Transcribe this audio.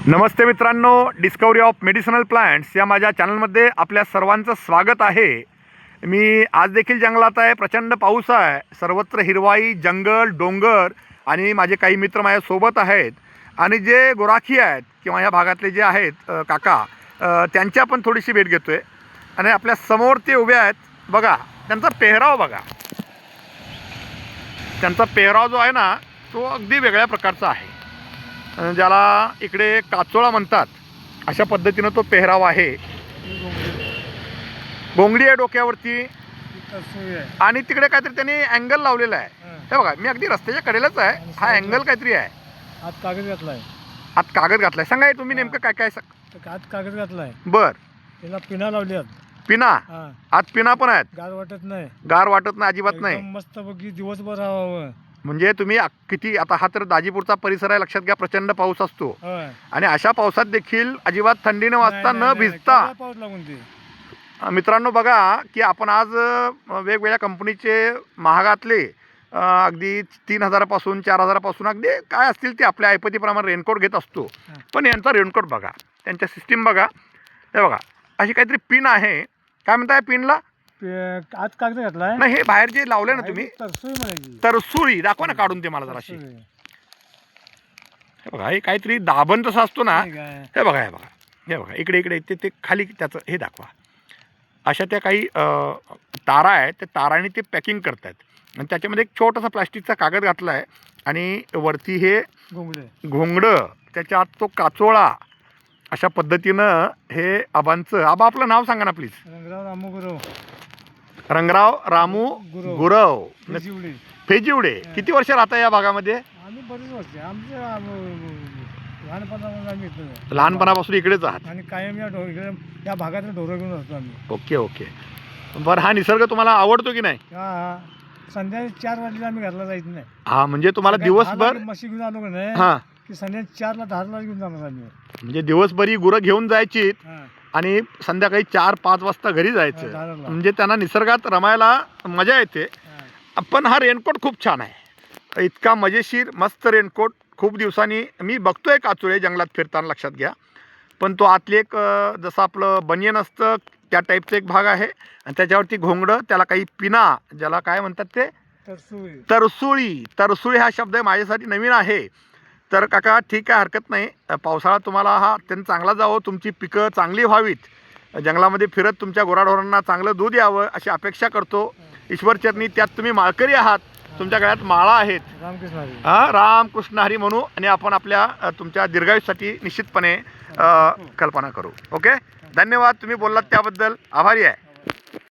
नमस्ते मित्रांनो, discovery of medicinal plants या माझ्या चॅनलमध्ये आपल्या सर्वांचं स्वागत आहे. मी आज देखील जंगलात आहे. प्रचंड पाऊस आहे, सर्वत्र हिरवाई, जंगल, डोंगर आणि माझे काही मित्र माझ्यासोबत आहेत. आणि जे गोराखी आहेत किंवा ह्या भागातले जे आहेत काका, त्यांच्या पण थोडीशी भेट घेतो आहे. आणि आपल्या समोर ते उभे आहेत. बघा त्यांचा पेहराव, बघा त्यांचा पेहराव जो आहे ना, तो अगदी वेगळ्या प्रकारचा आहे. ज्याला इकडे काचोळा म्हणतात, अशा पद्धतीनं तो पेहराव आहे. घोंगडी आहे डोक्यावरती आणि तिकडे काहीतरी त्यांनी अँगल लावलेला आहे. हे बघा, मी अगदी रस्त्याच्या कडेलाच आहे. हा अँगल काहीतरी आहे. आत कागद घातलाय. आत कागद घातलाय. सांगा तुम्ही नेमकं काय काय आत कागद घातलाय. बर, त्याला पिना लावल्यात. पिना आत पिना पण आहेत. गार वाटत नाही. गार वाटत नाही, अजिबात नाही. मस्त बघी दिवसभर राहावं. म्हणजे तुम्ही किती, आता हा तर दाजीपूरचा परिसर आहे, लक्षात घ्या. प्रचंड पाऊस असतो आणि अशा पावसात देखील अजिबात थंडी न वाजता, न भिजता पाऊस लागून ते. मित्रांनो बघा की आपण आज वेगवेगळ्या कंपनीचे महागातले अगदी 3,000पासून 4,000पासून अगदी काय असतील ते आपल्या ऐपतीप्रमाणे रेनकोट घेत असतो. पण यांचा रेनकोट बघा, त्यांच्या सिस्टीम बघा. हे बघा, अशी काहीतरी पिन आहे. काय म्हणताय पिनला? आत कागद घातलाय. नाही, हे बाहेर जे लावले ना तुम्ही, तरसुई म्हणायची. तरसुळी दाखवा ना काढून ते मला जराशी. हे बघा, हे काहीतरी दाबण तसं असतो ना. हे बघा, हे बघा, हे बघा, इकडे इकडे ते खाली त्याचं हे दाखवा. अशा त्या काही तारा आहेत, त्या ताराने ते पॅकिंग करतात आणि त्याच्यामध्ये एक छोटासा प्लास्टिकचा कागद घातला आहे आणि वरती हे घोंगडं, त्याच्यात तो काचोळा. अशा पद्धतीनं हे आबांचं. आबा आपलं नाव सांगा ना प्लीज. रंगराव रामू गुरव. रंगराव रामू गुरव, फेजिवडे. किती वर्ष राहता या भागामध्ये? आम्ही बरीच वर्ष. आमच्या लहानपणापासून आम्ही इथं. लहानपणापासून इकडेच आहात आणि कायम या भागातलं ढोरं घेऊन असतो आम्ही. Okay okay. बरं, हा निसर्ग तुम्हाला आवडतो की नाही? हा, संध्याकाळी 4 वाजता आम्ही घरला जायचं नाही. हा, म्हणजे तुम्हाला दिवसभर म्हशी घेऊन आलो का नाही, हा, की संध्याकाळी 4ला 10ला घेऊन जाणार आम्ही. म्हणजे दिवसभरी गुरं घेऊन जायची आणि संध्याकाळी 4-5 वाजता घरी जायचं. म्हणजे त्यांना निसर्गात रमायला मजा येते. पण हा रेनकोट खूप छान आहे, इतका मजेशीर मस्त रेनकोट. खूप दिवसांनी मी बघतोय काचोळे जंगलात फिरताना, लक्षात घ्या. पण तो आतले एक जसं आपलं बनियन असतं त्या टाईपचा एक भाग आहे आणि त्याच्यावरती घोंगडं, त्याला काही पिना, ज्याला काय म्हणतात ते तरसुळी. तरसुळी हा शब्द माझ्यासाठी नवीन आहे. तर काका ठीक आहे, हरकत नाही. पावसाळा तुम्हाला हा अत्यंत चांगला जावं, तुमची पिकं चांगली व्हावीत, जंगलामध्ये फिरत तुमच्या गुराढोरांना चांगलं दूध यावं अशी अपेक्षा करतो ईश्वरचरणी. त्यात तुम्ही माळकरी आहात, तुमच्या गळ्यात माळा आहेत. रामकृष्ण हरी म्हणू आणि आपण आपल्या तुमच्या दीर्घायुष्यासाठी निश्चितपणे कल्पना करू. ओके, धन्यवाद. तुम्ही बोललात त्याबद्दल आभारी आहे.